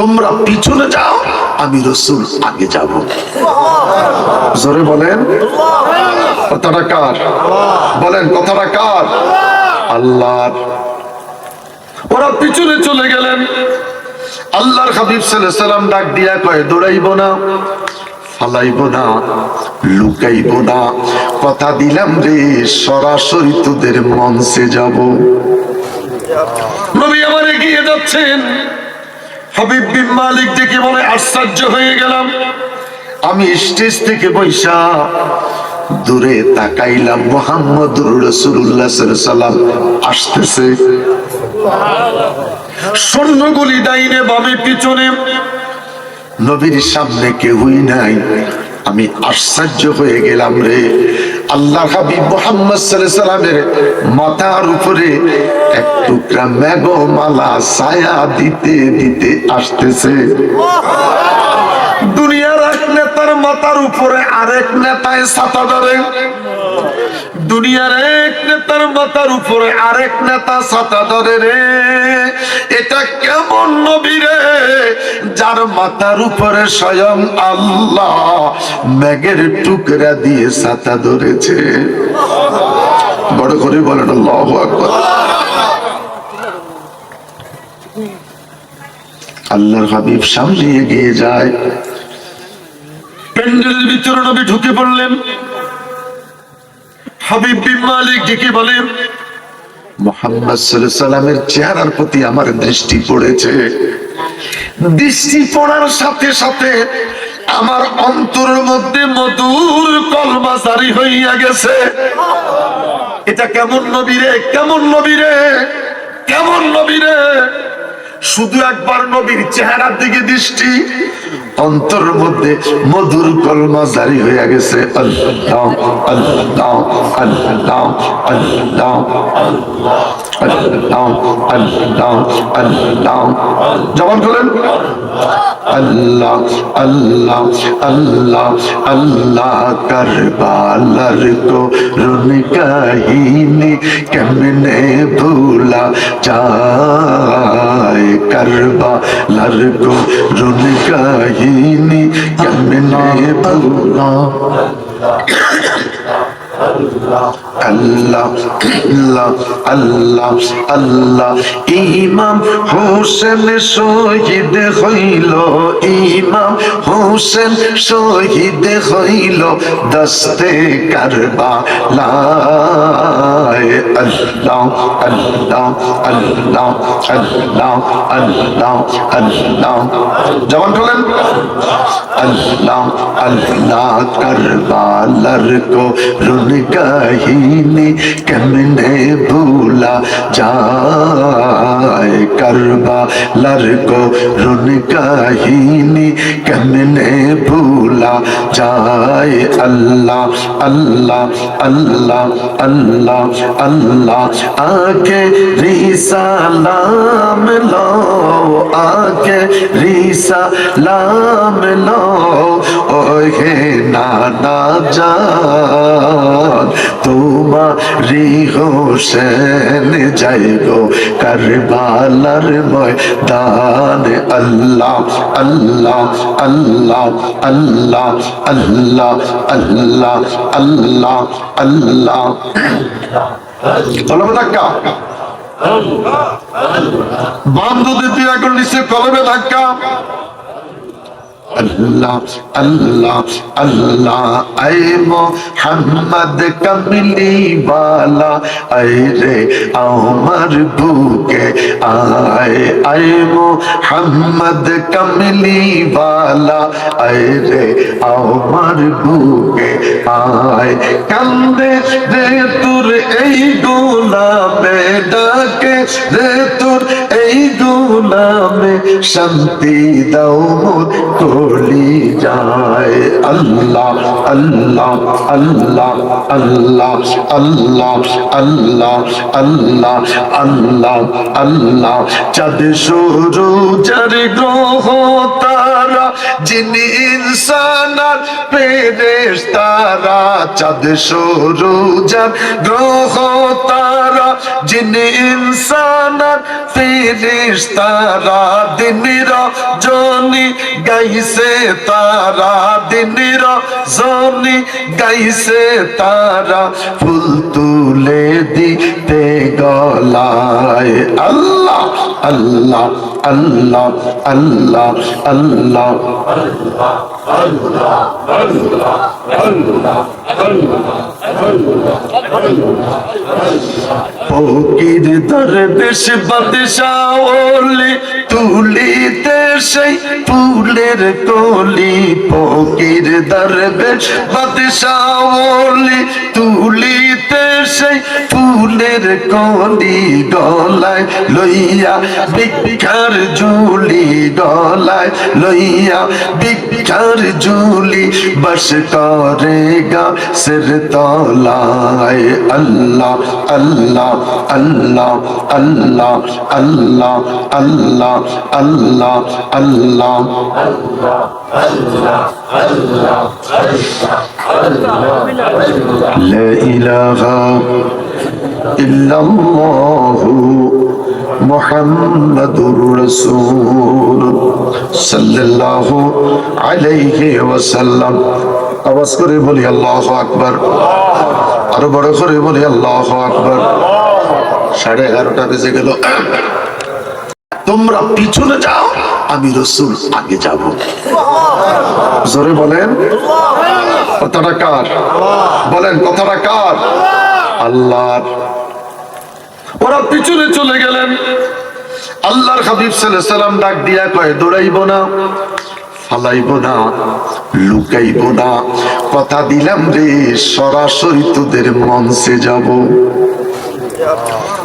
তোমরা পিছনে যাও, আমি রাসূল আগে যাব। জোরে বলেন কথাটা কার? বলেন কথাটা কার? আল্লাহর। ওরা পিছনে চলে গেলেন। আল্লাহর হাবিব সাল্লাল্লাহু আলাইহি সাল্লাম ডাক দিয়া কয়, দৌড়াইব না, ফালাইব না, লুকাইব না, কথা দিলাম রে সরাসরি তোদের মঞ্চে যাব। নবী আমার এগিয়ে যাচ্ছেন। হাবিব বিন মালিক দেখে বলে, আশ্চর্য হয়ে গেলাম। আমি স্টেজ থেকে বৈশা দূরে তাকাইলাম, মুহাম্মদুর রাসূলুল্লাহ সাল্লাল্লাহু আলাইহি সাল্লাম আসতেছে। স্বর্ণগুলি ডাইনে বামে পিছনে, নবীর সামনে কেউই নাই। আমি আশ্চর্য হয়ে গেলাম রে। আল্লাহ হাবিব মুহাম্মদ সাল্লাল্লাহু আলাইহি সাল্লামের মাথার উপরে এক টুকরা মেঘমালা ছায়া দিতে দিতে আসতেছে। দুনিয়ার এক নেতার মাথার উপরে আরেক নেতায় ছাতা ধরে, দুনিয়ার এক নেতার মাথার উপরে আরেক নেতা ছাতা ধরে রে। এটা কেমন নবী রে, যার মাথার উপরে স্বয়ং আল্লাহ মেঘের টুকরা দিয়ে ছাতা ধরেছে। বড় করে বলেন আল্লাহু আকবার। আল্লাহর হাবিব সামনে এগিয়ে যায়। প্যান্ডেলের ভিতরে নবী ঢুকে পড়লেন। হাবিব বিন মালিক ডেকে বলেন, মুহাম্মদ সাল্লাল্লাহু আলাইহি সাল্লামের চেহারার প্রতি আমার দৃষ্টি পড়েছে। দৃষ্টি পড়ার সাথে সাথে আমার অন্তরের মধ্যে মধুর কলমা জারি হইয়া গেছে। এটা কেমন নবী রে, কেমন নবী রে, কেমন নবী রে। শুধু একবার নবীর চেহারার দিকে দৃষ্টি, অন্তরের মধ্যে মধুর কলমা জারি হয়ে গেছে। আল্লাহ আল্লাহ আল্লাহ আল্লাহ আল্লাহ আল্লাহ আল্লাহ। জবান করেন আল্লাহ আল্লাহ আল্লাহ আল্লাহ। কারবালার করুণ কাহিনী কেমনে ভুলা যায়, কারবালার করুণ কাহিনী কেমনে ভুলা। আল্লাহ আল্লাহ আল্লাহ আল্লাহ। ইমাম হোসেন শহীদ হইল, ইমাম হোসেন শহীদ হইল দস্তে কারবালায়। আল্লাহ আল্লাহ আল্লাহ আল্লাহ আল্লাহ আল্লাহ। জবান বলেন আল্লাহ আল্লাহ। কারবালার করুণ কাহিনী কেমনে ভুলা যায়, কারবালার করুণ কাহিনী কেমনে ভুলা যায়। আল্লাহ আল্লাহ আল্লাহ আল্লাহ আল্লাহ। আগে রিসালাম লো, আগে রিসালাম লো, ওহে নানা জান তোমারি হোসেন যাইব কারবালার ময়দান। আল্লাহ আল্লাহ আল্লাহ আল্লাহ আল্লাহ আল্লাহ আল্লাহ আল্লাহ। কলমে ধাক্কা, বান্ধবদের দিয়ে এখন নিশ্চয় কলমে ধাক্কা। আল্লাহ আল্লাহ আল্লাহ। আয় মোহাম্মদ কামলি ওয়ালা, আয় রে আমার বুকে আয়, আয় মোহাম্মদ কামলি ওয়ালা, আয় রে আমার বুকে আয়। কান্দে রে তোর এই গোলামে, ডাকে রে তোর এই গোলামে, শান্তি দাও মোর কলি যায়। আল্লাহ আল্লাহ আল্লাহ আল্লাহ আল্লাহ আল্লাহ আল্লাহ আল্লাহ আল্লাহ। চাঁদ সূরু যার গ্রহ তারা জিন ইনসান আর ফেরেশতারা, চাঁদ সূরজ আর গ্রহ তারা, জিন ইনসান আর ফেরেশতারা, দিন রজনী গাইছে তারা, দিন রজনী গাইছে তারা, ফুল তুলে দিতে গলায়। আল্লাহ আল্লাহ আল্লাহ আল্লাহ আল্লাহ ফকির দরবেশ বাদশাহ ওলি, তুলিতে সেই ফুলের কলি। ফকির দরবেশ বাদশাহ ওলি, তুলিতে সেই ফুলের কলি। গলায় লইয়া ভিক্ষার ঝুলি, গলায় লইয়া ভিক্ষার ঝুলি, বস করে গাছের তলায়। আল্লাহ আল্লাহ আল্লাহ আল্লাহ আল্লাহ আল্লাহ আল্লাহ আল্লাহ লা ইলাহা ইল্লাল্লাহু মুহাম্মাদুর রাসূল সাল্লাল্লাহু আলাইহি ওয়াসাল্লাম। আওয়াজ করে বলি আল্লাহু আকবার, আরো বড় করে বলি আল্লাহু আকবার। 11:30 বেজে গেল। তোমরা পিছনে যাও, আমি রাসূল আগে যাব। জোরে বলেন কথাটা কার? বলেন কথাটা কার? আল্লাহর। ওরা পিছনে চলে গেলেন। আল্লাহর হাবিব সাল্লাল্লাহু আলাইহি সাল্লাম ডাক দিয়া কয়, দৌড়াইবো না, ফালাইবো না, লুকাইবো না, কথা দিলাম রে সরাসরি তোদের মঞ্চে যাব।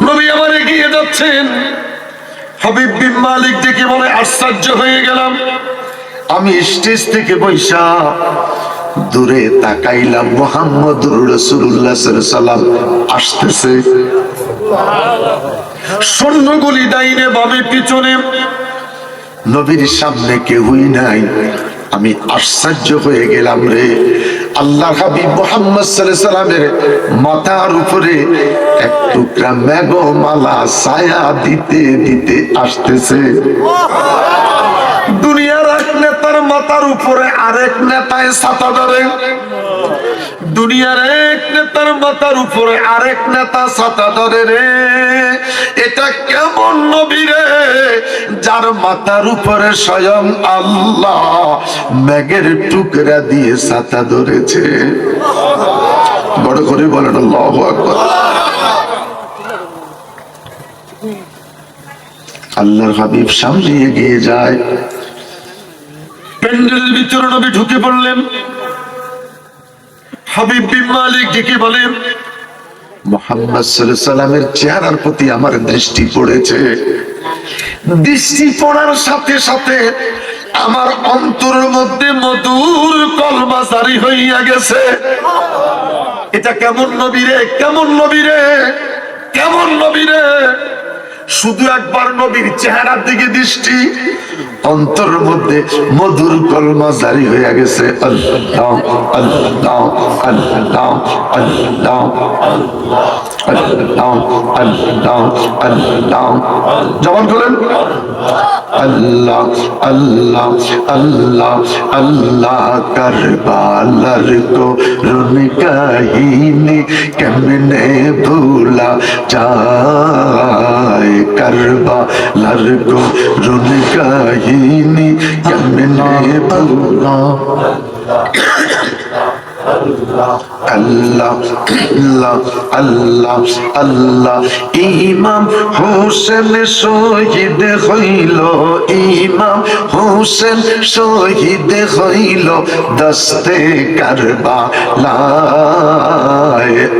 নবী আমার এগিয়ে যাচ্ছেন। হাবিব বিন মালিক দেখে বলে, আশ্চর্য হয়ে গেলাম। আমি স্টেজ থেকে বৈশা দূরে তাকাইলাম, মুহাম্মদুর রাসূলুল্লাহ সাল্লাল্লাহু আলাইহি সাল্লাম আসতেছে। সৈন্যগুলি ডাইনে বামে পিছনে, নবীর সামনে কেউই নাই। আমি আশ্চর্য হয়ে গেলাম রে। আল্লাহ হাবিব মুহাম্মদ সাল্লাল্লাহু আলাইহি সাল্লামের মাথার উপরে এক টুকরা মেঘমালা ছায়া দিতে দিতে আসতেছে। দুনিয়ার এক নেতার মাথার উপরে আরেক নেতায় ছাতা ধরে, দুনিয়ার এক নেতার মাথার উপরে আরেক নেতা ছাতা ধরে রে। এটা কেমন নবী রে, যার মাথার উপরে স্বয়ং আল্লাহ মেঘের টুকরা দিয়ে ছাতা ধরেছে। বড় করে বলেন আল্লাহু আকবার। আল্লাহর হাবিব সামনে এগিয়ে যায়। প্যান্ডেলের ভিতরে নবী ঢুকে পড়লেন। হাবিব বিন মালিক ডেকে বলেন, মুহাম্মদ সাল্লাল্লাহু আলাইহি সাল্লামের চেহারার প্রতি আমার দৃষ্টি পড়েছে। দৃষ্টি পড়ার সাথে সাথে আমার অন্তরের মধ্যে মধুর কলমা জারি হইয়া গেছে। এটা কেমন নবী রে, কেমন নবী রে, কেমন নবী রে। শুধু একবার নবীর চেহারার দিকে দৃষ্টি, অন্তরের মধ্যে মধুর কলমা জারি হয়ে গেছে। আল্লাহ আল্লাহ আল্লাহ আল্লাহ আল্লাহ আল্লাহ আল্লাহ। জবান করেন আল্লাহ আল্লাহ আল্লাহ আল্লাহ। কারবালার করুণ কাহিনী কেমনে ভুলা যায়, কারবালার করুণ কাহিনী কেমনে ভুলা। আল্লাহ আল্লাহ আল্লাহ আল্লাহ। ইমাম হোসেন শহীদ হইল, ইমাম হোসেন শহীদ হইল দস্তে কারবালায়।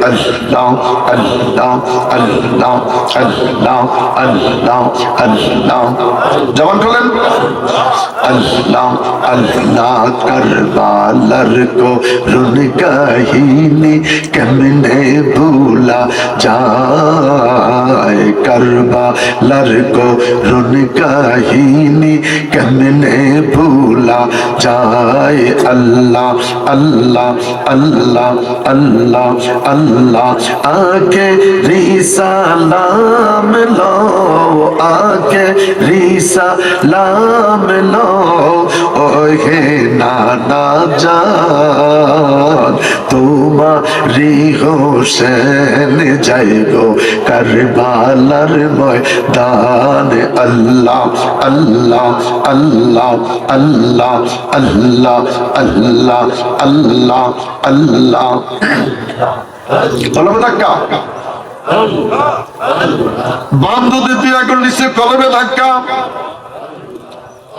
আল্লাহ আল্লাহ আল্লাহ আল্লাহ আল্লাহ আল্লাহ। জবান করলেন আল্লাহ अल्लाह करबालर को रुन कहीनी केमने भूला जाए करबालर को रुन कहीनी केमने भूला जाए अल्लाह अल्लाह अल्लाह अल्लाह अल्लाह आके रिसालाम लो आके रिसालाम लो ओहे नाना जान तुम्हारी হোসেন যাইগো কারবালার ময়দান আল্লাহ আল্লাহ আল্লাহ আল্লাহ আল্লাহ আল্লাহ আল্লাহ আল্লাহ কলমে ধাক্কা বান্ধবদের তুই এখন নিশ্চয় কলমে ধাক্কা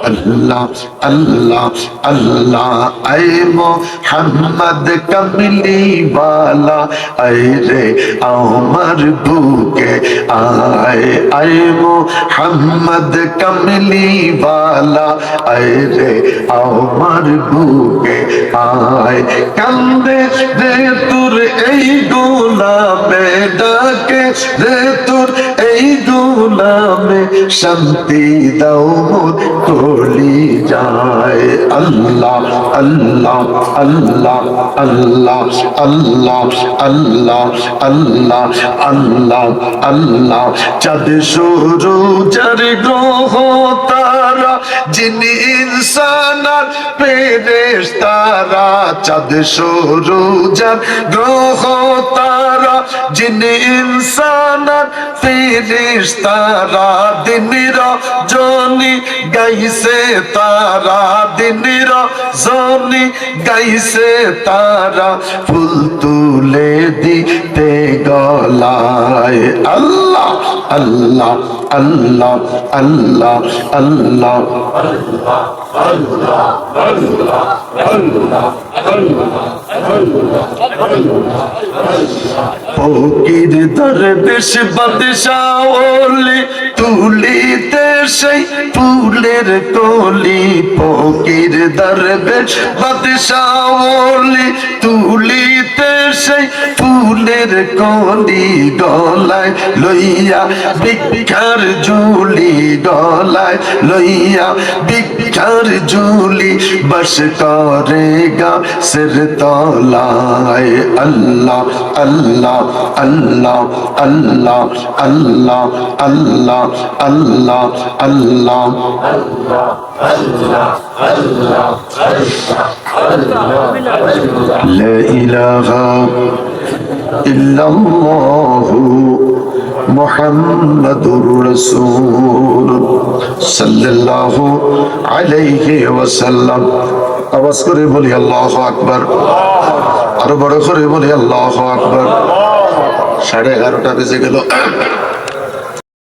अल्लाह अल्लाह अल्लाह ऐ मोहम्मद कमली वाला ऐ रे अमर भूखे आए ऐ मोहम्मद कमली वाला ऐ रे अमर भूखे आए कंदे रे तुर এই গোলামে ডাকে রে তোর এই গোলামে শান্তি দাও মোর কলি যায় আল্লাহ আল্লাহ আল্লাহ আল্লাহ আল্লাহ আল্লাহ আল্লাহ আল্লাহ আল্লাহ চাঁদ সূরু যার গ্রহ তারা যিনি ইনসান আর ফেরেশতারা চাঁদ সূরু যার গ্রহ তারা যিনি ইনসান আর ফেরেশতারা দিন রজনী গাইছে তারা দিন রজনী গাইছে তারা ফুল তুলে দিতে গলায় আল্লাহ আল্লাহ আল্লাহ আল্লাহ আল্লাহ আল্লাহ আল্লাহ আল্লাহ ফকির দরবেশ বাদশাহ ওলি তুলিতে সেই ফুলের কলি ফকির দরবেশ বাদশাহ ওলি তুলিতে সেই ফুলের কলি গলায় লইয়া ভিক্ষার ঝুলি গলায় লইয়া ভিক্ষার ঝুলি বস করে গাছের তলায় আল্লাহ আল্লাহ আল্লাহ আল্লাহ আল্লাহ আল্লাহ আল্লাহ আল্লাহ আল্লাহ আল্লাহ লা ইলাহা ইল্লাল্লাহু মুহাম্মাদুর রাসূল সাল্লাল্লাহু আলাইহি ওয়াসাল্লাম আওয়াজ করে বলি আল্লাহু আকবার আরো বড় করে বলি আল্লাহু আকবার 11:30 বেজে গেল